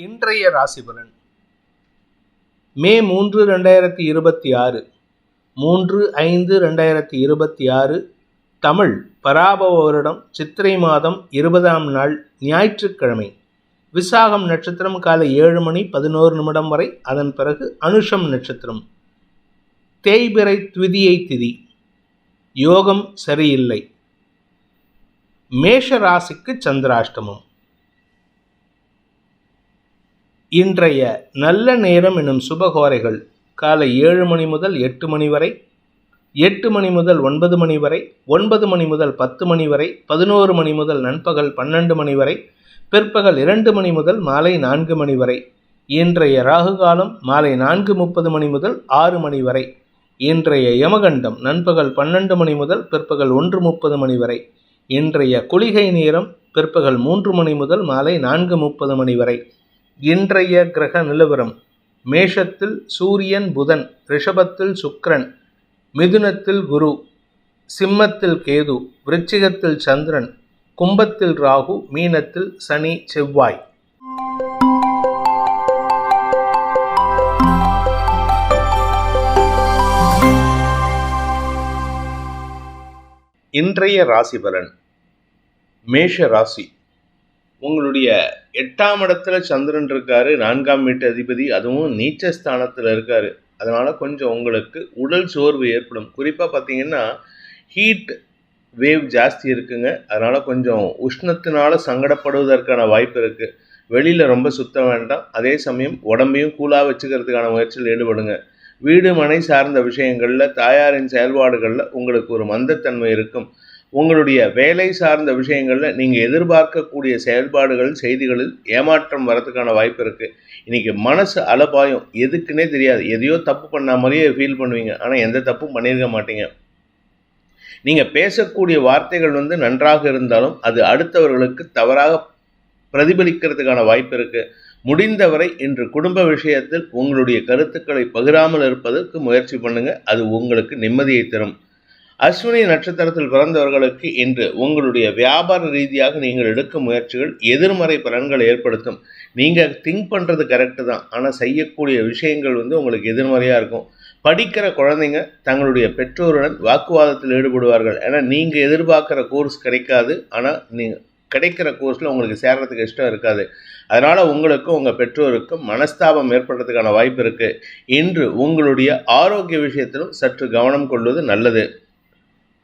இன்றைய ராசிபலன் மே 3, 2026 3/5/2026 தமிழ் பராபவ வருடம் சித்திரை மாதம் 20ஆம் நாள் ஞாயிற்றுக்கிழமை. விசாகம் நட்சத்திரம் காலை 7:11 வரை, அதன் பிறகு அனுஷம் நட்சத்திரம். தேய்பிறை த்விதியை திதி. யோகம் சரியில்லை. மேஷ ராசிக்கு சந்திராஷ்டமம். இன்றைய நல்ல நேரம் எனும் சுபகோரைகள் காலை 7 மணி முதல் 8 மணி வரை, 8 மணி முதல் 9 மணி வரை, 9 மணி முதல் 10 மணி வரை, 11 மணி முதல் நண்பகல் 12 மணி வரை, பிற்பகல் 2 மணி முதல் மாலை 4 மணி வரை. இன்றைய ராகு காலம் மாலை 4:30 மணி முதல் 6 மணி வரை. இன்றைய யமகண்டம் நண்பகல் 12 மணி முதல் பிற்பகல் 1:30 மணி வரை. இன்றைய குளிகை நேரம் பிற்பகல் 3 மணி முதல் மாலை 4:30 மணி வரை. இன்றைய கிரக நிலவரம்: மேஷத்தில் சூரியன் புதன், ரிஷபத்தில் சுக்கிரன், மிதுனத்தில் குரு, சிம்மத்தில் கேது, விருச்சிகத்தில் சந்திரன், கும்பத்தில் ராகு, மீனத்தில் சனி செவ்வாய். இன்றைய ராசி பலன். மேஷ ராசி. உங்களுடைய 8ஆம் இடத்துல சந்திரன் இருக்காரு, 4ஆம் வீட்டு அதிபதி, அதுவும் நீச்சஸ்தானத்தில் இருக்காரு. அதனால் கொஞ்சம் உங்களுக்கு உடல் சோர்வு ஏற்படும். குறிப்பாக பார்த்தீங்கன்னா ஹீட் வேவ் ஜாஸ்தி இருக்குங்க. அதனால் கொஞ்சம் உஷ்ணத்தினால சங்கடப்படுவதற்கான வாய்ப்பு இருக்குது. வெளியில் ரொம்ப சுத்த வேண்டாம். அதே சமயம் உடம்பையும் கூலாக வச்சுக்கிறதுக்கான முயற்சியில் ஈடுபடுங்க. வீடு மனை சார்ந்த விஷயங்களில், தாயாரின் செயல்பாடுகளில் உங்களுக்கு ஒரு மந்தத்தன்மை இருக்கும். உங்களுடைய வேலை சார்ந்த விஷயங்களில் நீங்கள் எதிர்பார்க்கக்கூடிய செயல்பாடுகள், செய்திகளில் ஏமாற்றம் வரதுக்கான வாய்ப்பு இருக்குது. இன்றைக்கி மனசு அலபாயம், எதுக்குன்னே தெரியாது. எதையோ தப்பு பண்ண மாதிரியே ஃபீல் பண்ணுவீங்க, ஆனால் எந்த தப்பும் பண்ணியிருக்க மாட்டீங்க. நீங்கள் பேசக்கூடிய வார்த்தைகள் நன்றாக இருந்தாலும் அது அடுத்தவர்களுக்கு தவறாக பிரதிபலிக்கிறதுக்கான வாய்ப்பு இருக்குது. முடிந்தவரை இன்று குடும்ப விஷயத்தில் உங்களுடைய கருத்துக்களை பகிராமல் இருப்பதற்கு முயற்சி பண்ணுங்கள். அது உங்களுக்கு நிம்மதியை தரும். அஸ்வினி நட்சத்திரத்தில் பிறந்தவர்களுக்கு இன்று உங்களுடைய வியாபார ரீதியாக நீங்கள் எடுக்கும் முயற்சிகள் எதிர்மறை பலன்களை ஏற்படுத்தும். நீங்கள் திங்க் பண்ணுறது கரெக்டு தான், ஆனால் செய்யக்கூடிய விஷயங்கள் உங்களுக்கு எதிர்மறையாக இருக்கும். படிக்கிற குழந்தைங்க தங்களுடைய பெற்றோருடன் வாக்குவாதத்தில் ஈடுபடுவார்கள். ஏன்னா நீங்கள் எதிர்பார்க்குற கோர்ஸ் கிடைக்காது, ஆனால் நீங்கள் கிடைக்கிற கோர்ஸில் உங்களுக்கு சேர்றதுக்கு இஷ்டம் இருக்காது. அதனால் உங்களுக்கும் உங்கள் பெற்றோருக்கும் மனஸ்தாபம் ஏற்படுறதுக்கான வாய்ப்பு இருக்குது. இன்று உங்களுடைய ஆரோக்கிய விஷயத்திலும் சற்று கவனம் கொள்வது நல்லது.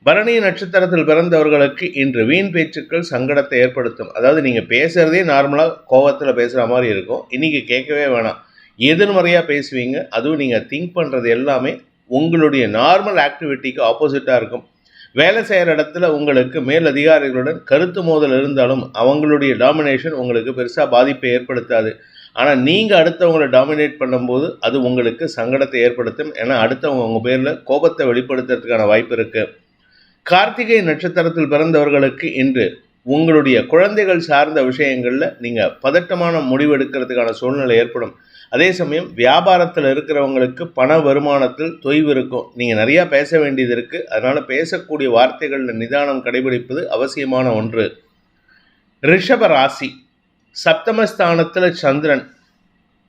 பரணி நட்சத்திரத்தில் பிறந்தவர்களுக்கு இன்று வீண் பேச்சுக்கள் சங்கடத்தை ஏற்படுத்தும். அதாவது நீங்கள் பேசுகிறதே நார்மலாக கோபத்தில் பேசுகிற மாதிரி இருக்கும். இன்றைக்கி கேட்கவே வேணாம், எதிர்மறையாக பேசுவீங்க. அதுவும் நீங்கள் திங்க் பண்ணுறது எல்லாமே உங்களுடைய நார்மல் ஆக்டிவிட்டிக்கு ஆப்போசிட்டாக இருக்கும். வேலை செய்கிற இடத்துல உங்களுக்கு மேல் அதிகாரிகளுடன் கருத்து மோதல் இருந்தாலும் அவங்களுடைய டாமினேஷன் உங்களுக்கு பெருசாக பாதிப்பை ஏற்படுத்தாது. ஆனால் நீங்கள் அடுத்தவங்களை டாமினேட் பண்ணும்போது அது உங்களுக்கு சங்கடத்தை ஏற்படுத்தும். ஏன்னா அடுத்தவங்க உங்கள் பேரில் கோபத்தை வெளிப்படுத்துறதுக்கான வாய்ப்பு இருக்குது. கார்த்திகை நட்சத்திரத்தில் பிறந்தவர்களுக்கு இன்று உங்களுடைய குழந்தைகள் சார்ந்த விஷயங்களில் நீங்கள் பதட்டமான முடிவெடுக்கிறதுக்கான சூழ்நிலை ஏற்படும். அதே சமயம் வியாபாரத்தில் இருக்கிறவங்களுக்கு பண வருமானத்தில் தொய்வு இருக்கும். நீங்கள் நிறையா பேச வேண்டியது இருக்குது. அதனால் பேசக்கூடிய வார்த்தைகளில் நிதானம் கடைபிடிப்பது அவசியமான ஒன்று. ரிஷப ராசி. சப்தமஸ்தானத்தில் சந்திரன்.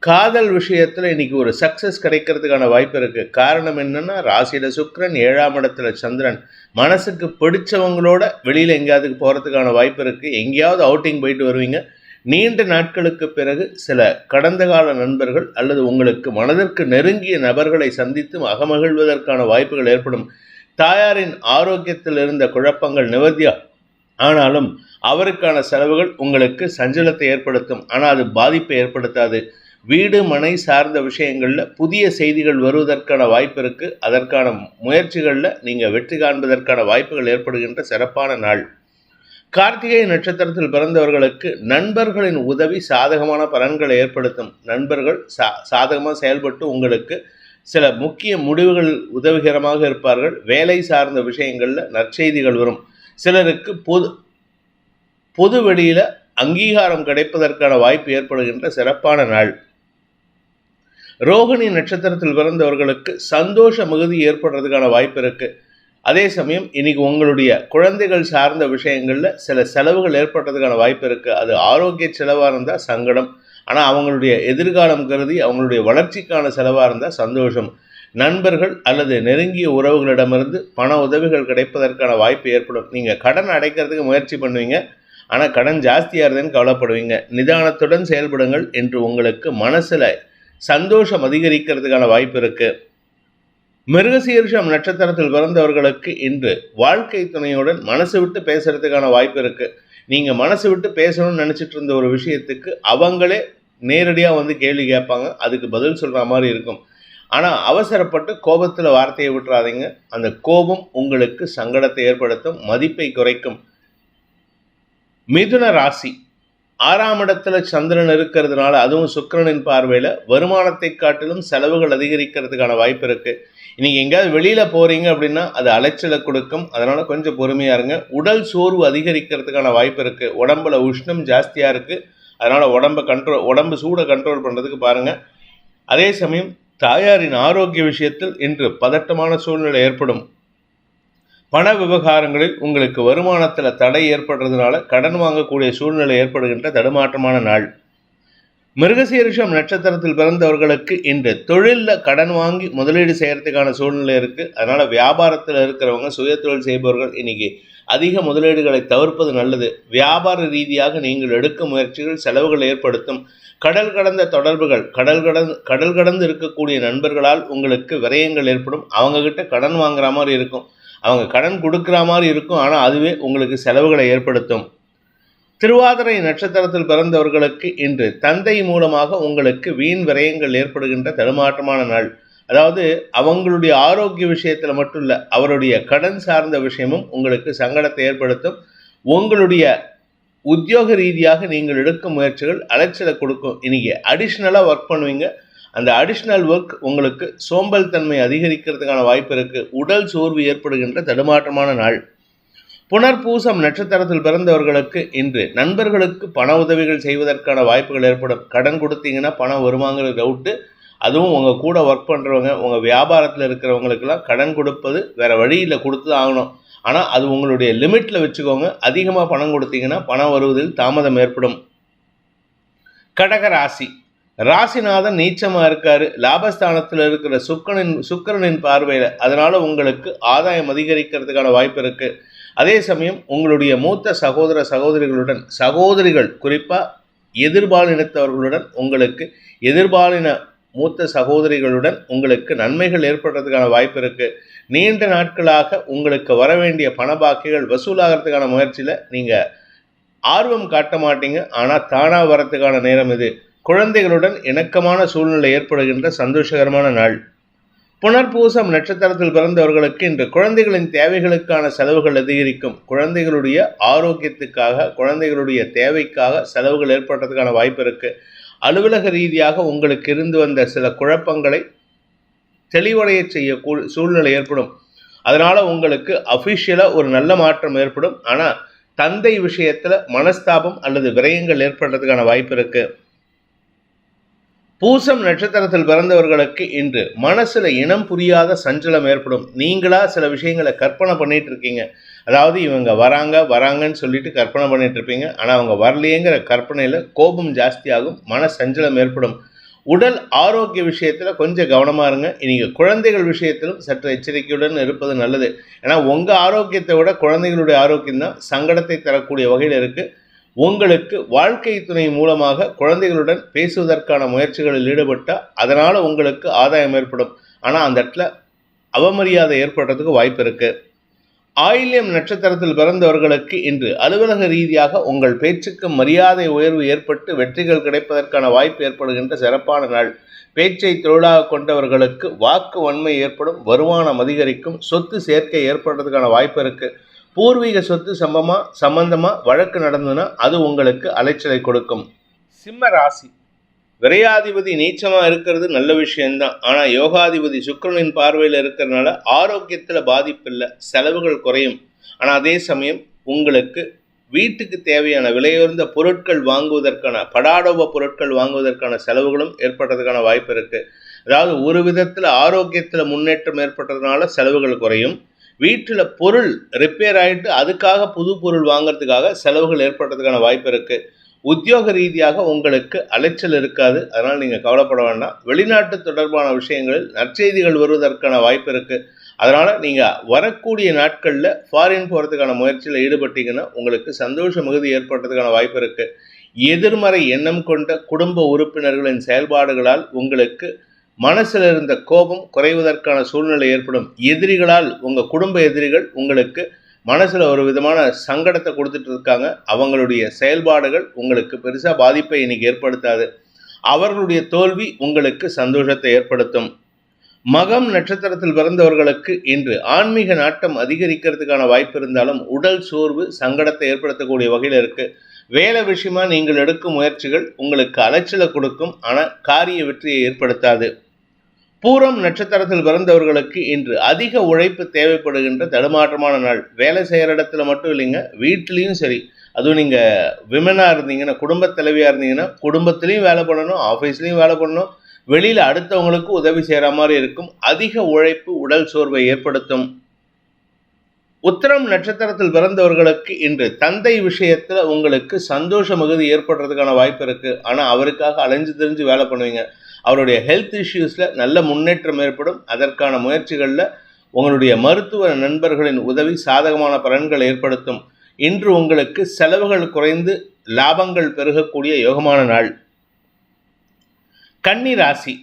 காதல் விஷயத்தில் இன்றைக்கி ஒரு சக்ஸஸ் கிடைக்கிறதுக்கான வாய்ப்பு இருக்குது. காரணம் என்னென்னா ராசியில் சுக்கிரன், 7ஆம் இடத்துல சந்திரன். மனசுக்கு பிடிச்சவங்களோட வெளியில் எங்கேயாவது போகிறதுக்கான வாய்ப்பு இருக்குது. எங்கேயாவது அவுட்டிங் போயிட்டு வருவீங்க. நீண்ட நாட்களுக்கு பிறகு சில கடந்த கால நண்பர்கள் அல்லது உங்களுக்கு மனதிற்கு நெருங்கிய நபர்களை சந்தித்து அகமகிழ்வதற்கான வாய்ப்புகள் ஏற்படும். தாயாரின் ஆரோக்கியத்தில் இருந்த குழப்பங்கள் நிவர்த்தியா ஆனாலும் அவருக்கான செலவுகள் உங்களுக்கு சஞ்சலத்தை ஏற்படுத்தும். ஆனால் அது பாதிப்பை ஏற்படுத்தாது. வீடு மனை சார்ந்த விஷயங்களில் புதிய செய்திகள் வருவதற்கான வாய்ப்பு இருக்குது. அதற்கான முயற்சிகளில் நீங்கள் வெற்றி காண்பதற்கான வாய்ப்புகள் ஏற்படுகின்ற சிறப்பான நாள். கார்த்திகை நட்சத்திரத்தில் பிறந்தவர்களுக்கு நண்பர்களின் உதவி சாதகமான பலன்களை ஏற்படுத்தும். நண்பர்கள் சாதகமாக செயல்பட்டு உங்களுக்கு சில முக்கிய முடிவுகள் உதவிகரமாக இருப்பார்கள். வேலை சார்ந்த விஷயங்களில் நற்செய்திகள் வரும். சிலருக்கு பொது வெளியில் அங்கீகாரம் கிடைப்பதற்கான வாய்ப்பு ஏற்படுகின்ற சிறப்பான நாள். ரோகிணி நட்சத்திரத்தில் பிறந்தவர்களுக்கு சந்தோஷ மிகுதி ஏற்படுறதுக்கான வாய்ப்பு இருக்குது. அதே சமயம் இன்னைக்கு உங்களுடைய குழந்தைகள் சார்ந்த விஷயங்களில் சில செலவுகள் ஏற்படுறதுக்கான வாய்ப்பு இருக்குது. அது ஆரோக்கிய செலவாக இருந்தால் சங்கடம், ஆனால் அவங்களுடைய எதிர்காலம் கருதி அவங்களுடைய வளர்ச்சிக்கான செலவாக இருந்தால் சந்தோஷம். நண்பர்கள் அல்லது நெருங்கிய உறவுகளிடமிருந்து பண உதவிகள் கிடைப்பதற்கான வாய்ப்பு ஏற்படும். நீங்கள் கடன் அடைக்கிறதுக்கு முயற்சி பண்ணுவீங்க, ஆனால் கடன் ஜாஸ்தியாக இருந்தேன்னு கவலைப்படுவீங்க. நிதானத்துடன் செயல்படுங்கள் என்று உங்களுக்கு மனசில் சந்தோஷம் அதிகரிக்கிறதுக்கான வாய்ப்பு இருக்குது. மிருகசீரிஷம் நட்சத்திரத்தில் பிறந்தவர்களுக்கு இன்று வாழ்க்கை துணையுடன் மனசு விட்டு பேசுறதுக்கான வாய்ப்பு இருக்குது. நீங்கள் மனசு விட்டு பேசணும்னு நினச்சிட்டு இருந்த ஒரு விஷயத்துக்கு அவங்களே நேரடியாக வந்து கேள்வி கேட்பாங்க, அதுக்கு பதில் சொல்கிற மாதிரி இருக்கும். ஆனால் அவசரப்பட்டு கோபத்தில் வார்த்தையை விட்டுறாதீங்க. அந்த கோபம் உங்களுக்கு சங்கடத்தை ஏற்படுத்தும், மதிப்பை குறைக்கும். மிதுன ராசி 6ஆம் இடத்துல சந்திரன் இருக்கிறதுனால, அதுவும் சுக்கிரனின் பார்வையில் வருமானத்தை காட்டிலும் செலவுகள் அதிகரிக்கிறதுக்கான வாய்ப்பு இருக்குது. இன்றைக்கி எங்கேயாவது வெளியில் போகிறீங்க அப்படின்னா அது அலைச்சலை கொடுக்கும். அதனால் கொஞ்சம் பொறுமையாக இருங்க. உடல் சோர்வு அதிகரிக்கிறதுக்கான வாய்ப்பு இருக்குது. உடம்புல உஷ்ணம் ஜாஸ்தியாக இருக்குது. அதனால் உடம்பு சூடை கண்ட்ரோல் பண்ணுறதுக்கு பாருங்கள். அதே சமயம் தாயாரின் ஆரோக்கிய விஷயத்தில் இன்று பதட்டமான சூழ்நிலை ஏற்படும். பண விவகாரங்களில் உங்களுக்கு வருமானத்தில் தடை ஏற்படுறதுனால கடன் வாங்கக்கூடிய சூழ்நிலை ஏற்படுகின்ற தடுமாற்றமான நாள். மிருகசீரிஷம் நட்சத்திரத்தில் பிறந்தவர்களுக்கு இன்று தொழிலில் கடன் வாங்கி முதலீடு செய்கிறதுக்கான சூழ்நிலை இருக்குது. அதனால் வியாபாரத்தில் இருக்கிறவங்க, சுய தொழில் செய்பவர்கள் இன்றைக்கி அதிக முதலீடுகளை தவிர்ப்பது நல்லது. வியாபார ரீதியாக நீங்கள் எடுக்கும் முயற்சிகள் செலவுகள் ஏற்படுத்தும். கடல் கடந்த தொடர்புகள், கடல் கடந்து இருக்கக்கூடிய நண்பர்களால் உங்களுக்கு விரயங்கள் ஏற்படும். அவங்கக்கிட்ட கடன் வாங்குற மாதிரி இருக்கும், அவங்க கடன் கொடுக்குற மாதிரி இருக்கும், ஆனால் அதுவே உங்களுக்கு செலவுகளை ஏற்படுத்தும். திருவாதிரை நட்சத்திரத்தில் பிறந்தவர்களுக்கு இன்று தந்தை மூலமாக உங்களுக்கு வீண் விரயங்கள் ஏற்படுகின்ற தடுமாற்றமான நாள். அதாவது அவங்களுடைய ஆரோக்கிய விஷயத்தில் மட்டும் இல்லை, அவருடைய கடன் சார்ந்த விஷயமும் உங்களுக்கு சங்கடத்தை ஏற்படுத்தும். உங்களுடைய உத்தியோக ரீதியாக நீங்கள் எடுக்கும் முயற்சிகள் அலைச்சலை கொடுக்கும். இன்றைக்கி அடிஷ்னலாக ஒர்க் பண்ணுவீங்க. அந்த அடிஷ்னல் ஒர்க் உங்களுக்கு சோம்பல் தன்மை அதிகரிக்கிறதுக்கான வாய்ப்பு இருக்குது. உடல் சோர்வு ஏற்படுகின்ற தடுமாற்றமான நாள். புனர்பூசம் நட்சத்திரத்தில் பிறந்தவர்களுக்கு இன்று நண்பர்களுக்கு பண உதவிகள் செய்வதற்கான வாய்ப்புகள் ஏற்படும். கடன் கொடுத்தீங்கன்னா பணம் வருவாங்கிற டவுட்டு. அதுவும் உங்கள் கூட ஒர்க் பண்ணுறவங்க, உங்கள் வியாபாரத்தில் இருக்கிறவங்களுக்கெல்லாம் கடன் கொடுப்பது வேறு வழியில் கொடுத்து தான் ஆகணும். ஆனால் அது உங்களுடைய லிமிட்டில் வச்சுக்கோங்க. அதிகமாக பணம் கொடுத்தீங்கன்னா பணம் வருவதில் தாமதம் ஏற்படும். கடக ராசி ராசிநாதன் நீச்சமாக இருக்கார். லாபஸ்தானத்தில் இருக்கிற சுக்கிரனின் பார்வையில், அதனால் உங்களுக்கு ஆதாயம் அதிகரிக்கிறதுக்கான வாய்ப்பு இருக்குது. அதே சமயம் உங்களுடைய மூத்த சகோதரிகள் குறிப்பாக எதிர்பாலினத்தவர்களுடன் மூத்த சகோதரிகளுடன் உங்களுக்கு நன்மைகள் ஏற்படுறதுக்கான வாய்ப்பு இருக்குது. நீண்ட நாட்களாக உங்களுக்கு வர வேண்டிய பண பாக்கிகள் வசூலாகிறதுக்கான முயற்சியில் நீங்கள் ஆர்வம் காட்ட மாட்டீங்க, ஆனால் தானாக வரத்துக்கான நேரம் இது. குழந்தைகளுடன் இணக்கமான சூழ்நிலை ஏற்படுகின்ற சந்தோஷகரமான நாள். புனர்பூசம் நட்சத்திரத்தில் பிறந்தவர்களுக்கு இன்று குழந்தைகளின் தேவைகளுக்கான செலவுகள் அதிகரிக்கும். குழந்தைகளுடைய ஆரோக்கியத்துக்காக, குழந்தைகளுடைய தேவைக்காக செலவுகள் ஏற்படுறதுக்கான வாய்ப்பு இருக்குது. அலுவலக ரீதியாக உங்களுக்கு இருந்து வந்த சில குழப்பங்களை தெளிவடைய செய்ய சூழ்நிலை ஏற்படும். அதனால் உங்களுக்கு அஃபிஷியலாக ஒரு நல்ல மாற்றம் ஏற்படும். ஆனால் தந்தை விஷயத்தில் மனஸ்தாபம் அல்லது விரயங்கள் ஏற்படுறதுக்கான வாய்ப்பு இருக்குது. பூசம் நட்சத்திரத்தில் பிறந்தவர்களுக்கு இன்று மனசில் இனம் புரியாத சஞ்சலம் ஏற்படும். நீங்களா சில விஷயங்களை கற்பனை பண்ணிட்டு இருக்கீங்க. அதாவது இவங்க வராங்கன்னு சொல்லிட்டு கற்பனை பண்ணிட்டு இருப்பீங்க. ஆனால் அவங்க வரலையேங்கிற கற்பனையில் கோபம் ஜாஸ்தியாகும், மன சஞ்சலம் ஏற்படும். உடல் ஆரோக்கிய விஷயத்தில் கொஞ்சம் கவனமாக இருங்க. இன்றைக்கி குழந்தைகள் விஷயத்திலும் சற்று எச்சரிக்கையுடன் இருப்பது நல்லது. ஏன்னா உங்கள் ஆரோக்கியத்தை விட குழந்தைகளுடைய ஆரோக்கியம் தான் சங்கடத்தை தரக்கூடிய வகையில் இருக்குது. உங்களுக்கு வாழ்க்கை துணை மூலமாக குழந்தைகளுடன் பேசுவதற்கான முயற்சிகளில் ஈடுபட்டால் அதனால் உங்களுக்கு ஆதாயம் ஏற்படும். ஆனால் அந்த இடத்துல அவமரியாதை ஏற்படுறதுக்கு வாய்ப்பு இருக்குது. ஆயில்யம் நட்சத்திரத்தில் பிறந்தவர்களுக்கு இன்று அலுவலக ரீதியாக உங்கள் பேச்சுக்கு மரியாதை உயர்வு ஏற்பட்டு வெற்றிகள் கிடைப்பதற்கான வாய்ப்பு ஏற்படுகின்ற சிறப்பான நாள். பேச்சை தொழிலாக கொண்டவர்களுக்கு வாக்கு வன்மை ஏற்படும், வருமானம் அதிகரிக்கும், சொத்து சேர்க்கை ஏற்படுறதுக்கான வாய்ப்பு இருக்குது. பூர்வீக சொத்து சம்பந்தமாக வழக்கு நடந்ததுன்னா அது உங்களுக்கு அலைச்சலை கொடுக்கும். சிம்ம ராசி விரையாதிபதி நீச்சமாக இருக்கிறது நல்ல விஷயம்தான். ஆனால் யோகாதிபதி சுக்கிரனின் பார்வையில் இருக்கிறதுனால ஆரோக்கியத்தில் பாதிப்பில்லை, செலவுகள் குறையும். ஆனால் அதே சமயம் உங்களுக்கு வீட்டுக்கு தேவையான விலையுயர்ந்த பொருட்கள் வாங்குவதற்கான படாடோப பொருட்கள் வாங்குவதற்கான செலவுகளும் ஏற்படுறதுக்கான வாய்ப்பு இருக்குது. அதாவது ஒரு விதத்தில் ஆரோக்கியத்தில் முன்னேற்றம் ஏற்பட்டதுனால செலவுகள் குறையும். வீட்டில் பொருள் ரிப்பேர் ஆகிட்டு அதுக்காக புது பொருள் வாங்கிறதுக்காக செலவுகள் ஏற்படுறதுக்கான வாய்ப்பு இருக்குது. உத்தியோக ரீதியாக உங்களுக்கு அலைச்சல் இருக்காது, அதனால் நீங்கள் கவலைப்பட வேண்டாம். வெளிநாட்டு தொடர்பான விஷயங்களில் நற்செய்திகள் வருவதற்கான வாய்ப்பு இருக்குது. அதனால் நீங்கள் வரக்கூடிய நாட்களில் ஃபாரின் போகிறதுக்கான முயற்சியில் ஈடுபட்டீங்கன்னா உங்களுக்கு சந்தோஷ மிகுதி ஏற்படுறதுக்கான வாய்ப்பு இருக்குது. எதிர்மறை எண்ணம் கொண்ட குடும்ப உறுப்பினர்களின் செயல்பாடுகளால் உங்களுக்கு மனசில் இருந்த கோபம் குறைவதற்கான சூழ்நிலை ஏற்படும். எதிரிகளால், உங்கள் குடும்ப எதிரிகள் உங்களுக்கு மனசில் ஒரு விதமான சங்கடத்தை கொடுத்துட்டு இருக்காங்க. அவங்களுடைய செயல்பாடுகள் உங்களுக்கு பெருசாக பாதிப்பை இன்னைக்கு ஏற்படுத்தாது. அவர்களுடைய தோல்வி உங்களுக்கு சந்தோஷத்தை ஏற்படுத்தும். மகம் நட்சத்திரத்தில் பிறந்தவர்களுக்கு இன்று ஆன்மீக நாட்டம் அதிகரிக்கிறதுக்கான வாய்ப்பு இருந்தாலும் உடல் சோர்வு சங்கடத்தை ஏற்படுத்தக்கூடிய வகையில் இருக்குது. வேலை விஷயமா நீங்கள் எடுக்கும் முயற்சிகள் உங்களுக்கு அலைச்சலை கொடுக்கும், ஆனால் காரிய வெற்றியை ஏற்படுத்தாது. பூரம் நட்சத்திரத்தில் பிறந்தவர்களுக்கு இன்று அதிக உழைப்பு தேவைப்படுகின்ற தடுமாற்றமான நாள். வேலை செய்கிற இடத்துல மட்டும் இல்லைங்க, வீட்லேயும் சரி. அதுவும் நீங்கள் விமனாக இருந்தீங்கன்னா, குடும்ப தலைவியாக இருந்தீங்கன்னா குடும்பத்துலேயும் வேலை பண்ணணும், ஆஃபீஸ்லேயும் வேலை பண்ணணும், வெளியில் அடுத்தவங்களுக்கு உதவி செய்கிற மாதிரி இருக்கும். அதிக உழைப்பு உடல் சோர்வை ஏற்படுத்தும். உத்திரம் நட்சத்திரத்தில் பிறந்தவர்களுக்கு இன்று தந்தை விஷயத்தில் உங்களுக்கு சந்தோஷ மிகுதி ஏற்படுறதுக்கான வாய்ப்பு இருக்குது. ஆனால் அவருக்காக அலைஞ்சு தெரிஞ்சு வேலை பண்ணுவீங்க. அவருடைய ஹெல்த் இஷ்யூஸில் நல்ல முன்னேற்றம் ஏற்படும். அதற்கான முயற்சிகளில் உங்களுடைய மருத்துவ நண்பர்களின் உதவி சாதகமான பலன்களை ஏற்படுத்தும். இன்று உங்களுக்கு செலவுகள் குறைந்து லாபங்கள் பெருகக்கூடிய யோகமான நாள். கன்னி ராசி,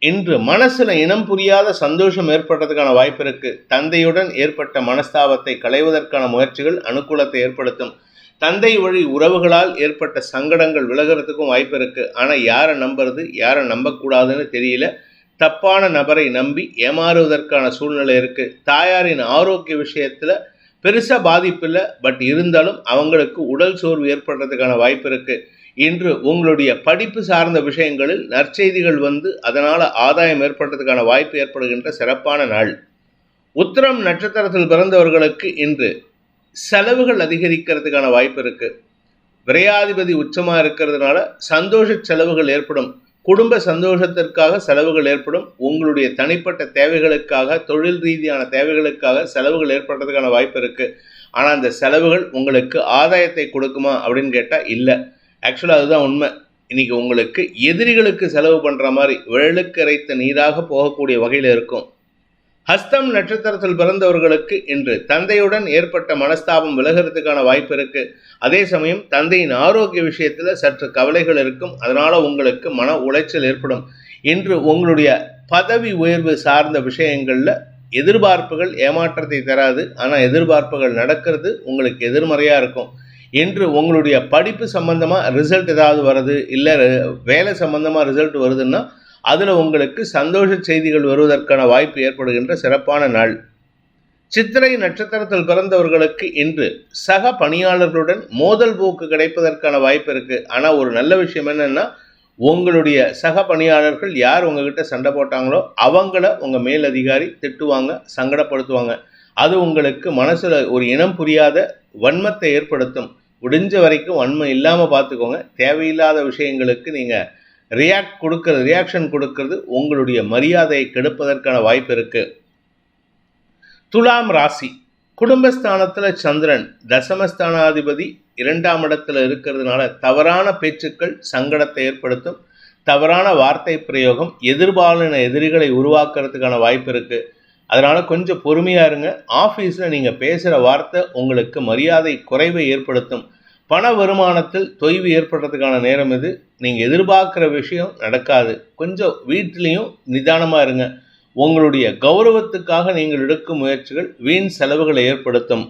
இன்று மனசில் இனம் புரியாத சந்தோஷம் ஏற்படுறதுக்கான வாய்ப்பு இருக்குது. தந்தையுடன் ஏற்பட்ட மனஸ்தாபத்தை களைவதற்கான முயற்சிகள் அனுகூலத்தை ஏற்படுத்தும். தந்தை வழி உறவுகளால் ஏற்பட்ட சங்கடங்கள் விலகிறதுக்கும் வாய்ப்பு இருக்குது. ஆனால் யாரை நம்புறது யாரை நம்பக்கூடாதுன்னு தெரியல. தப்பான நபரை நம்பி ஏமாறுவதற்கான சூழ்நிலை இருக்குது. தாயாரின் ஆரோக்கிய விஷயத்தில் பெருசாக பாதிப்பு இல்லை, பட் இருந்தாலும் அவங்களுக்கு உடல் சோர்வு ஏற்படுறதுக்கான வாய்ப்பு இருக்குது. இன்று உங்களுடைய படிப்பு சார்ந்த விஷயங்களில் நற்செய்திகள் வந்து அதனால் ஆதாயம் ஏற்படுறதுக்கான வாய்ப்பு ஏற்படுகின்ற சிறப்பான நாள். உத்திரம் நட்சத்திரத்தில் பிறந்தவர்களுக்கு இன்று செலவுகள் அதிகரிக்கிறதுக்கான வாய்ப்பு இருக்குது. விரையாதிபதி உச்சமாக இருக்கிறதுனால சந்தோஷ செலவுகள் ஏற்படும். குடும்ப சந்தோஷத்திற்காக செலவுகள் ஏற்படும். உங்களுடைய தனிப்பட்ட தேவைகளுக்காக, தொழில் ரீதியான தேவைகளுக்காக செலவுகள் ஏற்படுறதுக்கான வாய்ப்பு இருக்குது. ஆனால் அந்த செலவுகள் உங்களுக்கு ஆதாயத்தை கொடுக்குமா அப்படின்னு கேட்டால் இல்லை. ஆக்சுவலாக அதுதான் உண்மை. இன்றைக்கி உங்களுக்கு எதிரிகளுக்கு செலவு பண்ணுற மாதிரி விழலுக்கு இறைத்த நீராக போகக்கூடிய வகையில் இருக்கும். ஹஸ்தம் நட்சத்திரத்தில் பிறந்தவர்களுக்கு இன்று தந்தையுடன் ஏற்பட்ட மனஸ்தாபம் விலகிறதுக்கான வாய்ப்பு இருக்குது. அதே சமயம் தந்தையின் ஆரோக்கிய விஷயத்தில் சற்று கவலைகள் இருக்கும். அதனால் உங்களுக்கு மன உளைச்சல் ஏற்படும். இன்று உங்களுடைய பதவி உயர்வு சார்ந்த விஷயங்களில் எதிர்பார்ப்புகள் ஏமாற்றத்தை தராது. ஆனால் எதிர்பார்ப்புகள் நடக்கிறது உங்களுக்கு எதிர்மறையாக இருக்கும். இன்று உங்களுடைய படிப்பு சம்பந்தமாக ரிசல்ட் ஏதாவது வருது, இல்லை வேலை சம்பந்தமாக ரிசல்ட் வருதுன்னா அதில் உங்களுக்கு சந்தோஷ செய்திகள் வருவதற்கான வாய்ப்பு ஏற்படுகின்ற சிறப்பான நாள். சித்திரை நட்சத்திரத்தில் பிறந்தவர்களுக்கு இன்று சக பணியாளர்களுடன் மோதல் போக்கு கிடைப்பதற்கான வாய்ப்பு இருக்குது. ஆனால் ஒரு நல்ல விஷயம் என்னென்னா, உங்களுடைய சக பணியாளர்கள் யார் உங்ககிட்ட சண்டை போட்டாங்களோ அவங்கள உங்கள் மேலதிகாரி திட்டுவாங்க, சங்கடப்படுத்துவாங்க. அது உங்களுக்கு மனசில் ஒரு இனம் புரியாத வன்மத்தை ஏற்படுத்தும். முடிஞ்ச வரைக்கும் வன்மம் இல்லாமல் பார்த்துக்கோங்க. தேவையில்லாத விஷயங்களுக்கு நீங்கள் ரியாக்ஷன் கொடுக்கறது உங்களுடைய மரியாதையை கெடுப்பதற்கான வாய்ப்பு இருக்குது. துலாம் ராசி, குடும்பஸ்தானத்தில் சந்திரன் தசமஸ்தானாதிபதி 2ஆம் இடத்துல இருக்கிறதுனால தவறான பேச்சுக்கள் சங்கடத்தை ஏற்படுத்தும். தவறான வார்த்தை பிரயோகம் எதிர்பாலின எதிரிகளை உருவாக்குறதுக்கான வாய்ப்பு இருக்குது. அதனால் கொஞ்சம் பொறுமையாக இருங்க. ஆஃபீஸில் நீங்கள் பேசுகிற வார்த்தை உங்களுக்கு மரியாதை குறைவை ஏற்படுத்தும். பண வருமானத்தில் தொய்வு ஏற்படுறதுக்கான நேரம் இது. நீங்கள் எதிர்பார்க்குற விஷயம் நடக்காது. கொஞ்சம் வீட்டிலையும் நிதானமாக இருங்க. உங்களுடைய கௌரவத்துக்காக நீங்கள் எடுக்கும் முயற்சிகள் வீண் செலவுகளை ஏற்படுத்தும்.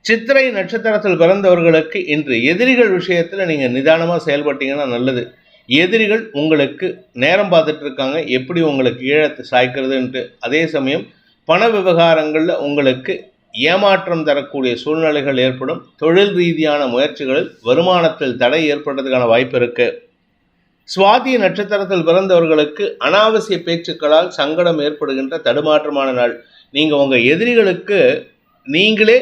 சித்திரை நட்சத்திரத்தில் பிறந்தவர்களுக்கு இன்று எதிரிகள் விஷயத்தில் நீங்கள் நிதானமாக செயல்பட்டீங்கன்னா நல்லது. எதிரிகள் உங்களுக்கு நேரம் பார்த்துட்டு இருக்காங்க, எப்படி உங்களுக்கு ஈழத்தை சாய்க்கிறதுன்ட்டு. அதே சமயம் பண விவகாரங்களில் உங்களுக்கு ஏமாற்றம் தரக்கூடிய சூழ்நிலைகள் ஏற்படும். தொழில் ரீதியான முயற்சிகளில் வருமானத்தில் தடை ஏற்படுறதுக்கான வாய்ப்பு இருக்குது. சுவாதி நட்சத்திரத்தில் பிறந்தவர்களுக்கு அனாவசிய பேச்சுக்களால் சங்கடம் ஏற்படுகின்ற தடுமாற்றமான நாள். நீங்கள் உங்கள் எதிரிகளுக்கு நீங்களே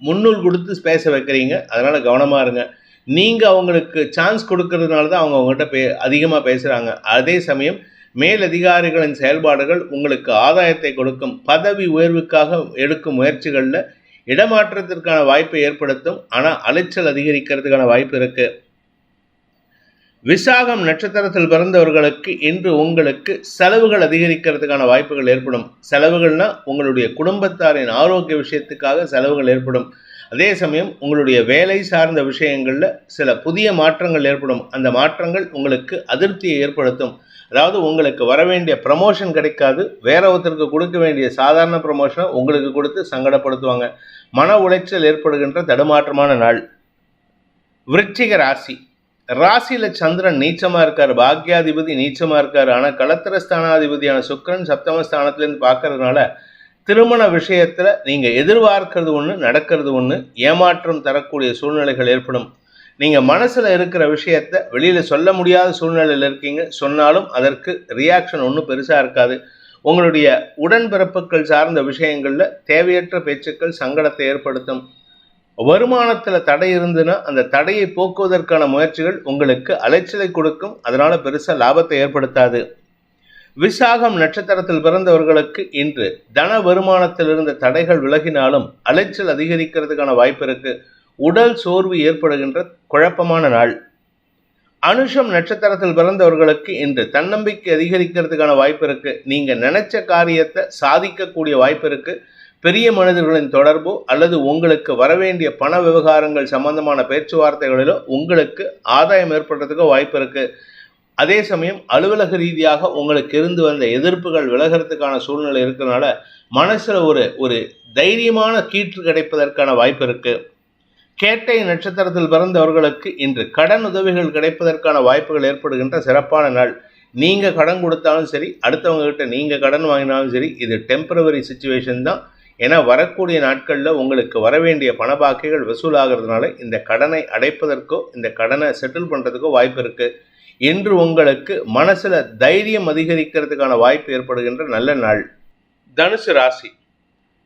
முன்னுள் கொடுத்து பேச வைக்கிறீங்க. அதனால் கவனமாக இருங்க. நீங்கள் அவங்களுக்கு சான்ஸ் கொடுக்கறதுனால தான் அவங்க அவங்ககிட்ட அதிகமாக பேசுகிறாங்க. அதே சமயம் மேலதிகாரிகளின் செயல்பாடுகள் உங்களுக்கு ஆதாயத்தை கொடுக்கும். பதவி உயர்வுக்காக எடுக்கும் முயற்சிகளில் இடமாற்றத்திற்கான வாய்ப்பை ஏற்படுத்தும். ஆனால் அலைச்சல் அதிகரிக்கிறதுக்கான வாய்ப்பு இருக்குது. விசாகம் நட்சத்திரத்தில் பிறந்தவர்களுக்கு இன்று உங்களுக்கு செலவுகள் அதிகரிக்கிறதுக்கான வாய்ப்புகள் ஏற்படும். செலவுகள்னா உங்களுடைய குடும்பத்தாரின் ஆரோக்கிய விஷயத்துக்காக செலவுகள் ஏற்படும். அதே சமயம் உங்களுடைய வேலை சார்ந்த விஷயங்களில் சில புதிய மாற்றங்கள் ஏற்படும். அந்த மாற்றங்கள் உங்களுக்கு அதிருப்தியை ஏற்படுத்தும். அதாவது உங்களுக்கு வர வேண்டிய ப்ரமோஷன் கிடைக்காது, வேற ஒருத்தருக்கு கொடுக்க வேண்டிய சாதாரண ப்ரமோஷனை உங்களுக்கு கொடுத்து சங்கடப்படுத்துவாங்க. மன உளைச்சல் ஏற்படுகின்ற தடுமாற்றமான நாள். விருச்சிக ராசி. ராசியில் சந்திரன் நீச்சமாக இருக்கார், பாக்யாதிபதி நீச்சமாக இருக்கார். ஆனால் களத்திரஸ்தானாதிபதியான சுக்கிரன் சப்தமஸ்தானத்துலேருந்து பார்க்கறதுனால திருமண விஷயத்தில் நீங்கள் எதிர்பார்க்கறது ஒன்று, நடக்கிறது ஒன்று, ஏமாற்றம் தரக்கூடிய சூழ்நிலைகள் ஏற்படும். நீங்கள் மனசில் இருக்கிற விஷயத்தை வெளியில் சொல்ல முடியாத சூழ்நிலையில் இருக்கீங்க. சொன்னாலும் அதற்கு ரியாக்ஷன் ஒன்றும் பெருசாக இருக்காது. உங்களுடைய உடன்பிறப்புகள் சார்ந்த விஷயங்களில் தேவையற்ற பேச்சுக்கள் சங்கடத்தை ஏற்படுத்தும். வருமானத்தில் தடை இருந்துன்னா அந்த தடையை போக்குவதற்கான முயற்சிகள் உங்களுக்கு அலைச்சலை கொடுக்கும். அதனால் பெருசாக லாபத்தை ஏற்படுத்தாது. விசாகம் நட்சத்திரத்தில் பிறந்தவர்களுக்கு இன்று தன வருமானத்தில் இருந்த தடைகள் விலகினாலும் அலைச்சல் அதிகரிக்கிறதுக்கான வாய்ப்பு இருக்கு. உடல் சோர்வு ஏற்படுகின்ற குழப்பமான நாள். அனுஷம் நட்சத்திரத்தில் பிறந்தவர்களுக்கு இன்று தன்னம்பிக்கை அதிகரிக்கிறதுக்கான வாய்ப்பு இருக்கு. நீங்க நினைச்ச காரியத்தை சாதிக்கக்கூடிய வாய்ப்பு இருக்கு. பெரிய மனிதர்களின் தொடர்போ அல்லது உங்களுக்கு வரவேண்டிய பண விவகாரங்கள் சம்பந்தமான பேச்சுவார்த்தைகளிலோ உங்களுக்கு ஆதாயம் ஏற்படுறதுக்கோ வாய்ப்பு இருக்கு. அதே சமயம் அலுவலக ரீதியாக உங்களுக்கு இருந்து வந்த எதிர்ப்புகள் விலகிறதுக்கான சூழ்நிலை இருக்கிறதுனால மனசுல ஒரு தைரியமான கீற்று கிடைப்பதற்கான வாய்ப்பு இருக்கு. கேட்டை நட்சத்திரத்தில் பிறந்தவர்களுக்கு இன்று கடன் உதவிகள் கிடைப்பதற்கான வாய்ப்புகள் ஏற்படுகின்ற சிறப்பான நாள். நீங்கள் கடன் கொடுத்தாலும் சரி, அடுத்தவங்க கிட்ட நீங்கள் கடன் வாங்கினாலும் சரி, இது டெம்பரவரி சிச்சுவேஷன் தான். ஏன்னா வரக்கூடிய நாட்களில் உங்களுக்கு வரவேண்டிய பண பாக்கிகள் வசூலாகிறதுனால இந்த கடனை அடைப்பதற்கோ இந்த கடனை செட்டில் பண்ணுறதுக்கோ வாய்ப்பு இருக்குது. இன்று உங்களுக்கு மனசில் தைரியம் அதிகரிக்கிறதுக்கான வாய்ப்பு ஏற்படுகின்ற நல்ல நாள். தனுசு ராசி.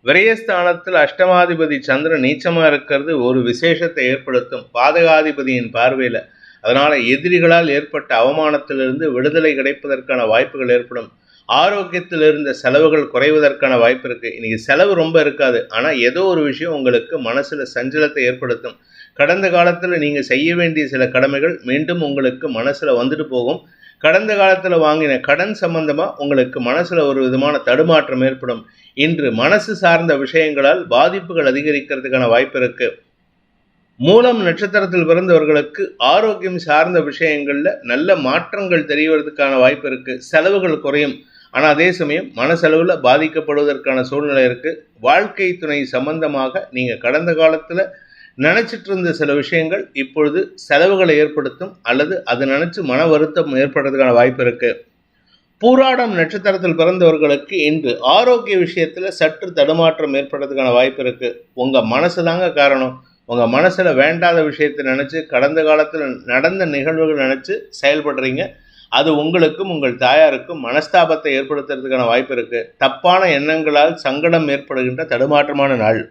விரயஸ்தானத்தில் அஷ்டமாதிபதி சந்திரன் நீச்சமாக இருக்கிறது ஒரு விசேஷத்தை ஏற்படுத்தும் பாதகாதிபதியின் பார்வையில். அதனால் எதிரிகளால் ஏற்பட்ட அவமானத்திலிருந்து விடுதலை கிடைப்பதற்கான வாய்ப்புகள் ஏற்படும். ஆரோக்கியத்தில் இருந்த செலவுகள் குறைவதற்கான வாய்ப்பு இருக்குது. இன்றைக்கி செலவு ரொம்ப இருக்காது, ஆனால் ஏதோ ஒரு விஷயம் உங்களுக்கு மனசில் சஞ்சலத்தை ஏற்படுத்தும். கடந்த காலத்தில் நீங்கள் செய்ய வேண்டிய சில கடமைகள் மீண்டும் உங்களுக்கு மனசில் வந்துட்டு போகும். கடந்த காலத்தில் வாங்கின கடன் சம்பந்தமாக உங்களுக்கு மனசில் ஒரு விதமான தடுமாற்றம் ஏற்படும். இன்று மனசு சார்ந்த விஷயங்களால் பாதிப்புகள் அதிகரிக்கிறதுக்கான வாய்ப்பு இருக்கு. மூலம் நட்சத்திரத்தில் பிறந்தவர்களுக்கு ஆரோக்கியம் சார்ந்த விஷயங்களில் நல்ல மாற்றங்கள் தெரிவதற்கான வாய்ப்பு இருக்கு. செலவுகள் குறையும், ஆனால் அதே சமயம் மனசெலவில் பாதிக்கப்படுவதற்கான சூழ்நிலை இருக்கு. வாழ்க்கை துணை சம்பந்தமாக நீங்கள் கடந்த காலத்தில் நினச்சிட்டு இருந்த சில விஷயங்கள் இப்பொழுது செலவுகளை ஏற்படுத்தும் அல்லது அதை நினச்சி மன வருத்தம் ஏற்படுறதுக்கான வாய்ப்பு இருக்கு. பூராடம் நட்சத்திரத்தில் பிறந்தவர்களுக்கு இன்று ஆரோக்கிய விஷயத்தில் சற்று தடுமாற்றம் ஏற்படுறதுக்கான வாய்ப்பு இருக்கு. உங்கள் மனசு தாங்க காரணம். உங்கள் மனசில் வேண்டாத விஷயத்தை நினச்சி கடந்த காலத்தில் நடந்த நிகழ்வுகள் நினச்சி செயல்படுறீங்க. அது உங்களுக்கும் உங்கள் தாயாருக்கும் மனஸ்தாபத்தை ஏற்படுத்துறதுக்கான வாய்ப்பு இருக்கு. தப்பான எண்ணங்களால் சங்கடம் ஏற்படுகின்ற தடுமாற்றமான நாள்.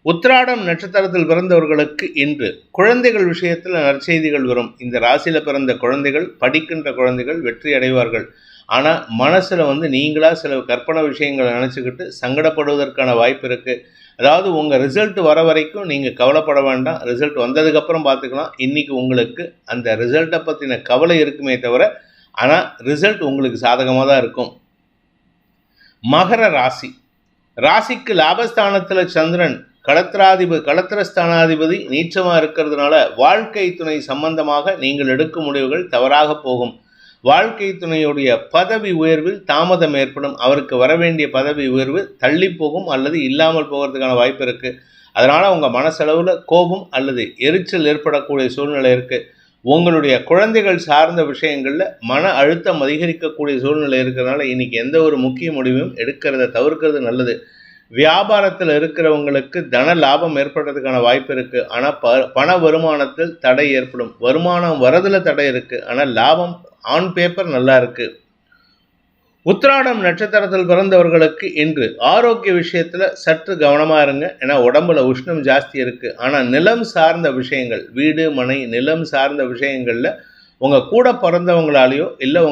உத்திராடம் நட்சத்திரத்தில் பிறந்தவர்களுக்கு இன்று குழந்தைகள் விஷயத்தில் நற்செய்திகள் வரும். இந்த ராசியில் பிறந்த குழந்தைகள், படிக்கின்ற குழந்தைகள் வெற்றி அடைவார்கள். ஆனால் மனசில் நீங்களாக சில கற்பனை விஷயங்களை நினச்சிக்கிட்டு சங்கடப்படுவதற்கான வாய்ப்பு இருக்குது. அதாவது உங்கள் ரிசல்ட் வர வரைக்கும் நீங்கள் கவலைப்பட வேண்டாம். ரிசல்ட் வந்ததுக்கப்புறம் பார்த்துக்கலாம். இன்றைக்கி உங்களுக்கு அந்த ரிசல்ட்டை பற்றின கவலை இருக்குமே தவிர, ஆனால் ரிசல்ட் உங்களுக்கு சாதகமாக தான் இருக்கும். மகர ராசி. ராசிக்கு லாபஸ்தானத்தில் சந்திரன் களத்திரஸ்தானாதிபதி நீச்சமாக இருக்கிறதுனால வாழ்க்கை துணை சம்பந்தமாக நீங்கள் எடுக்கும் முடிவுகள் தவறாக போகும். வாழ்க்கை துணையுடைய பதவி உயர்வில் தாமதம் ஏற்படும். அவருக்கு வர வேண்டிய பதவி உயர்வு தள்ளி போகும் அல்லது இல்லாமல் போகிறதுக்கான வாய்ப்பு இருக்குது. அதனால் உங்கள் மனசளவில் கோபம் அல்லது எரிச்சல் ஏற்படக்கூடிய சூழ்நிலை இருக்குது. உங்களுடைய குழந்தைகள் சார்ந்த விஷயங்களில் மன அழுத்தம் அதிகரிக்கக்கூடிய சூழ்நிலை இருக்கிறதுனால இன்றைக்கி எந்த ஒரு முக்கிய முடிவையும் எடுக்கிறத தவிர்க்கிறது நல்லது. வியாபாரத்தில் இருக்கிறவங்களுக்கு தன லாபம் ஏற்படுறதுக்கான வாய்ப்பு இருக்குது. ஆனால் பண வருமானத்தில் தடை ஏற்படும். வருமானம் வரதில் தடை இருக்குது, ஆனால் லாபம் ஆன் பேப்பர் நல்லா இருக்குது. உத்திராடம் நட்சத்திரத்தில் பிறந்தவர்களுக்கு இன்று ஆரோக்கிய விஷயத்தில் சற்று கவனமாக இருங்க. ஏன்னா உடம்புல உஷ்ணம் ஜாஸ்தி இருக்குது. ஆனால் நிலம் சார்ந்த விஷயங்கள், வீடு மனை நிலம் சார்ந்த விஷயங்களில் உங்கள் கூட பிறந்தவங்களாலேயோ இல்லை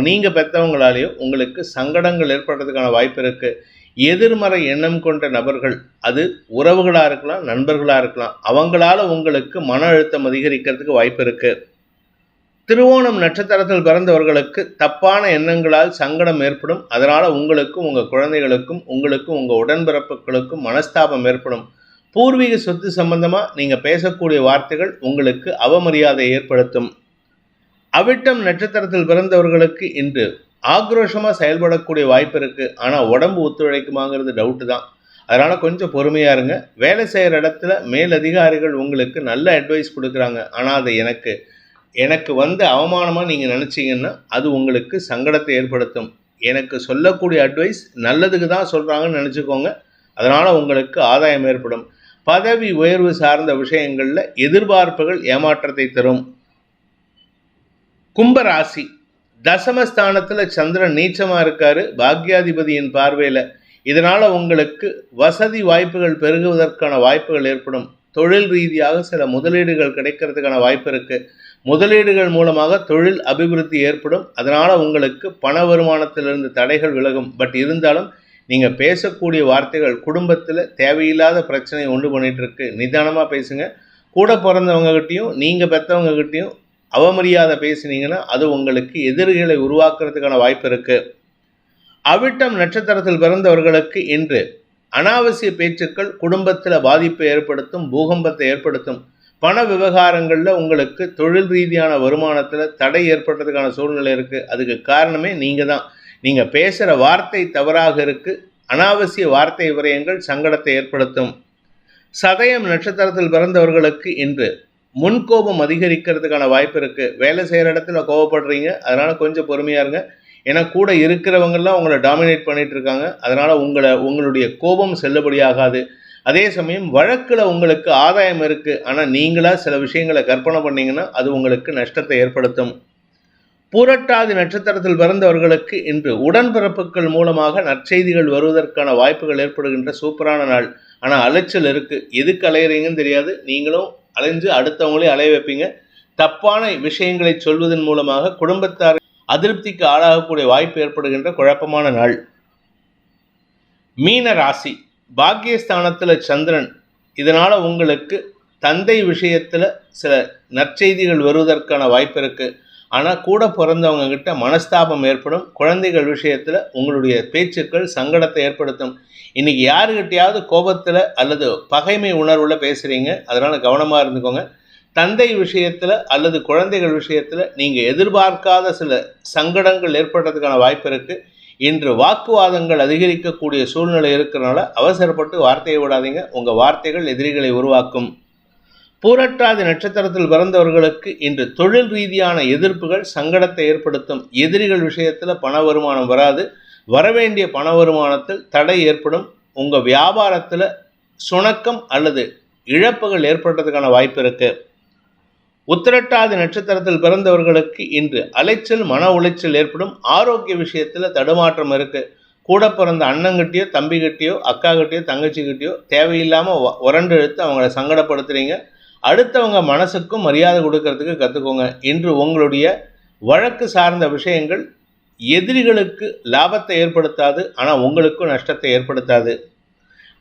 நீங்கள் பெற்றவங்களாலேயோ உங்களுக்கு சங்கடங்கள் ஏற்படுறதுக்கான வாய்ப்பு இருக்குது. எதிர்மறை எண்ணம் கொண்ட நபர்கள், அது உறவுகளாக இருக்கலாம், நண்பர்களாக இருக்கலாம், அவங்களால உங்களுக்கு மன அழுத்தம் அதிகரிக்கிறதுக்கு வாய்ப்பு இருக்குது. திருவோணம் நட்சத்திரத்தில் பிறந்தவர்களுக்கு தப்பான எண்ணங்களால் சங்கடம் ஏற்படும். அதனால் உங்களுக்கும் உங்கள் குழந்தைகளுக்கும் உங்களுக்கும் உங்கள் உடன்பிறப்புகளுக்கும் மனஸ்தாபம் ஏற்படும். பூர்வீக சொத்து சம்பந்தமாக நீங்கள் பேசக்கூடிய வார்த்தைகள் உங்களுக்கு அவமரியாதை ஏற்படுத்தும். அவிட்டம் நட்சத்திரத்தில் பிறந்தவர்களுக்கு இன்று ஆக்ரோஷமாக செயல்படக்கூடிய வாய்ப்பு இருக்குது. ஆனால் உடம்பு ஒத்துழைக்குமாங்கிறது டவுட்டு தான். அதனால் கொஞ்சம் பொறுமையாக இருங்க. வேலை செய்கிற இடத்துல மேலதிகாரிகள் உங்களுக்கு நல்ல அட்வைஸ் கொடுக்குறாங்க. ஆனால் அதை எனக்கு வந்து அவமானமாக நீங்கள் நினச்சிங்கன்னா அது உங்களுக்கு சங்கடத்தை ஏற்படுத்தும். எனக்கு சொல்லக்கூடிய அட்வைஸ் நல்லதுக்கு தான் சொல்கிறாங்கன்னு நினச்சிக்கோங்க. அதனால் உங்களுக்கு ஆதாயம் ஏற்படும். பதவி உயர்வு சார்ந்த விஷயங்களில் எதிர்பார்ப்புகள் ஏமாற்றத்தை தரும். கும்பராசி தசமஸ்தானத்தில் சந்திரன் நீச்சமாக இருக்கார், பாக்யாதிபதியின் பார்வையில். இதனால் உங்களுக்கு வசதி வாய்ப்புகள் பெருகுவதற்கான வாய்ப்புகள் ஏற்படும். தொழில் ரீதியாக சில முதலீடுகள் கிடைக்கிறதுக்கான வாய்ப்பு இருக்குது. முதலீடுகள் மூலமாக தொழில் அபிவிருத்தி ஏற்படும். அதனால் உங்களுக்கு பண வருமானத்திலிருந்து தடைகள் விலகும். பட் இருந்தாலும் நீங்கள் பேசக்கூடிய வார்த்தைகள் குடும்பத்தில் தேவையில்லாத பிரச்சனையை உண்டு பண்ணிகிட்ருக்கு. நிதானமாக பேசுங்க. கூட பிறந்தவங்ககிட்டையும் நீங்கள் பெற்றவங்ககிட்டையும் அவமரியாதை பேசினீங்கன்னா அது உங்களுக்கு எதிரிகளை உருவாக்குறதுக்கான வாய்ப்பு இருக்குது. அவிட்டம் நட்சத்திரத்தில் பிறந்தவர்களுக்கு இன்று அனாவசிய பேச்சுக்கள் குடும்பத்தில் பாதிப்பை ஏற்படுத்தும், பூகம்பத்தை ஏற்படுத்தும். பண விவகாரங்களில் உங்களுக்கு தொழில் ரீதியான வருமானத்தில் தடை ஏற்படுறதுக்கான சூழ்நிலை இருக்குது. அதுக்கு காரணமே நீங்கள் தான். நீங்கள் பேசுகிற வார்த்தை தவறாக இருக்குது. அனாவசிய வார்த்தை விரயங்கள் சங்கடத்தை ஏற்படுத்தும். சதயம் நட்சத்திரத்தில் பிறந்தவர்களுக்கு இன்று முன்கோபம் அதிகரிக்கிறதுக்கான வாய்ப்பு இருக்குது. வேலை செய்கிற இடத்துல கோபப்படுறீங்க. அதனால் கொஞ்சம் பொறுமையாக இருங்க. ஏன்னா கூட இருக்கிறவங்கெல்லாம் உங்களை டாமினேட் பண்ணிகிட்டு இருக்காங்க. அதனால் உங்களுடைய கோபம் செல்லுபடியாகாது. அதே சமயம் வழக்கில் உங்களுக்கு ஆதாயம் இருக்குது. ஆனால் நீங்களாக சில விஷயங்களை கற்பனை பண்ணிங்கன்னா அது உங்களுக்கு நஷ்டத்தை ஏற்படுத்தும். பூரட்டாதி நட்சத்திரத்தில் பிறந்தவர்களுக்கு இன்று உடன்பிறப்புகள் மூலமாக நற்செய்திகள் வருவதற்கான வாய்ப்புகள் ஏற்படுகின்ற சூப்பரான நாள். ஆனால் அலைச்சல் இருக்குது. எதுக்கு அலையிறீங்கன்னு தெரியாது. நீங்களும் அலைஞ்சு அடுத்தவங்களே அலைய வைப்பீங்க. தப்பான விஷயங்களை சொல்வதன் மூலமாக குடும்பத்தார் அதிருப்திக்கு ஆளாகக்கூடிய வாய்ப்பு ஏற்படுகின்ற குழப்பமான நாள். மீன ராசி பாக்கியஸ்தானத்தில் சந்திரன். இதனால் உங்களுக்கு தந்தை விஷயத்தில் சில நற்செய்திகள் வருவதற்கான வாய்ப்பு இருக்குது. ஆனால் கூட பிறந்தவங்க கிட்ட மனஸ்தாபம் ஏற்படும். குழந்தைகள் விஷயத்தில் உங்களுடைய பேச்சுக்கள் சங்கடத்தை ஏற்படுத்தும். இன்றைக்கி யாருக்கிட்டையாவது கோபத்தில் அல்லது பகைமை உணர்வில் பேசுகிறீங்க. அதனால் கவனமாக இருந்துக்கோங்க. தந்தை விஷயத்தில் அல்லது குழந்தைகள் விஷயத்தில் நீங்கள் எதிர்பார்க்காத சில சங்கடங்கள் ஏற்படுறதுக்கான வாய்ப்பு இருக்குது. இன்று வாக்குவாதங்கள் அதிகரிக்கக்கூடிய சூழ்நிலை இருக்கிறனால அவசரப்பட்டு வார்த்தையை விடாதீங்க. உங்கள் வார்த்தைகள் எதிரிகளை உருவாக்கும். பூரட்டாதி நட்சத்திரத்தில் பிறந்தவர்களுக்கு இன்று தொழில் ரீதியான எதிர்ப்புகள் சங்கடத்தை ஏற்படுத்தும். எதிரிகள் விஷயத்தில் பண வருமானம் வராது. வரவேண்டிய பண வருமானத்தில் தடை ஏற்படும். உங்கள் வியாபாரத்தில் சுணக்கம் அல்லது இழப்புகள் ஏற்படுறதுக்கான வாய்ப்பு இருக்குது. உத்திரட்டாதி நட்சத்திரத்தில் பிறந்தவர்களுக்கு இன்று அலைச்சல் மன உளைச்சல் ஏற்படும். ஆரோக்கிய விஷயத்தில் தடுமாற்றம் இருக்குது. கூட பிறந்த அண்ணங்கிட்டையோ தம்பிக்கிட்டையோ அக்காக்கிட்டையோ தங்கச்சிக்கிட்டையோ தேவையில்லாமல் உரண்டு எடுத்து அவங்கள சங்கடப்படுத்துகிறீங்க. அடுத்தவங்க மனசுக்கும் மரியாதை கொடுக்கறதுக்கு கற்றுக்கோங்க. இன்று உங்களுடைய வழக்கு சார்ந்த விஷயங்கள் எதிரிகளுக்கு லாபத்தை ஏற்படுத்தாது. ஆனால் உங்களுக்கும் நஷ்டத்தை ஏற்படுத்தாது.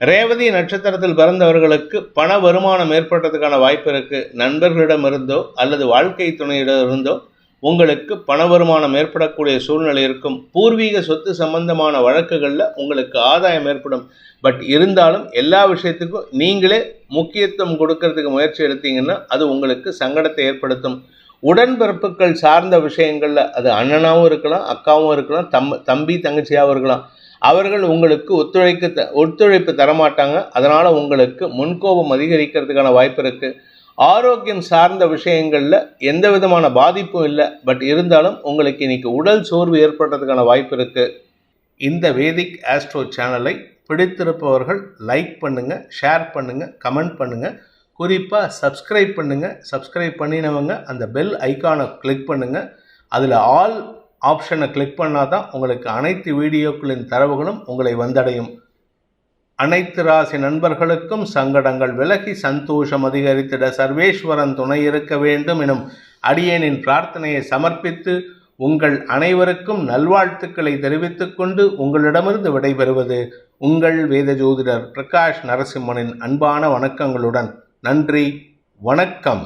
ரேவதி நட்சத்திரத்தில் பிறந்தவர்களுக்கு பண வருமானம் ஏற்படுறதுக்கான வாய்ப்பு இருக்குது. நண்பர்களிடமிருந்தோ அல்லது வாழ்க்கை துணையிடமிருந்தோ உங்களுக்கு பண வருமானம் ஏற்படக்கூடிய சூழ்நிலை இருக்கும். பூர்வீக சொத்து சம்பந்தமான வழக்குகளில் உங்களுக்கு ஆதாயம் ஏற்படும். பட் இருந்தாலும் எல்லா விஷயத்துக்கும் நீங்களே முக்கியத்துவம் கொடுக்கறதுக்கு முயற்சி எடுத்தீங்கன்னா அது உங்களுக்கு சங்கடத்தை ஏற்படுத்தும். உடன்பிறப்புகள் சார்ந்த விஷயங்களில் அது அண்ணனாகவும் இருக்கலாம், அக்காவும் இருக்கலாம், தம்பி தங்கச்சியாகவும் இருக்கலாம். அவர்கள் உங்களுக்கு ஒத்துழைப்பு தரமாட்டாங்க. அதனால் உங்களுக்கு முன்கோபம் அதிகரிக்கிறதுக்கான வாய்ப்பு இருக்குது. ஆரோக்கியம் சார்ந்த விஷயங்களில் எந்த விதமான பாதிப்பும் இல்லை. பட் இருந்தாலும் உங்களுக்கு இன்றைக்கி உடல் சோர்வு ஏற்படுறதுக்கான வாய்ப்பு இருக்குது. இந்த வேதிக் ஆஸ்ட்ரோ சேனலை பிடித்திருப்பவர்கள் லைக் பண்ணுங்கள், ஷேர் பண்ணுங்கள், கமெண்ட் பண்ணுங்கள். குறிப்பாக சப்ஸ்கிரைப் பண்ணுங்கள். சப்ஸ்கிரைப் பண்ணினவங்க அந்த பெல் ஐக்கானை கிளிக் பண்ணுங்கள். அதில் ஆல் ஆப்ஷனை கிளிக் பண்ணால் தான் உங்களுக்கு அனைத்து வீடியோக்களின் தரவுகளும் உங்களை வந்தடையும். அனைத்து ராசி நண்பர்களுக்கும் சங்கடங்கள் விலகி சந்தோஷம் அதிகரித்திட சர்வேஸ்வரன் துணை இருக்க வேண்டும் எனும் அடியேனின் பிரார்த்தனையை சமர்ப்பித்து உங்கள் அனைவருக்கும் நல்வாழ்த்துக்களை தெரிவித்துக் கொண்டு உங்களிடமிருந்து விடைபெறுவது உங்கள் வேத ஜோதிடர் பிரகாஷ் நரசிம்மனின் அன்பான வணக்கங்களுடன். நன்றி, வணக்கம்.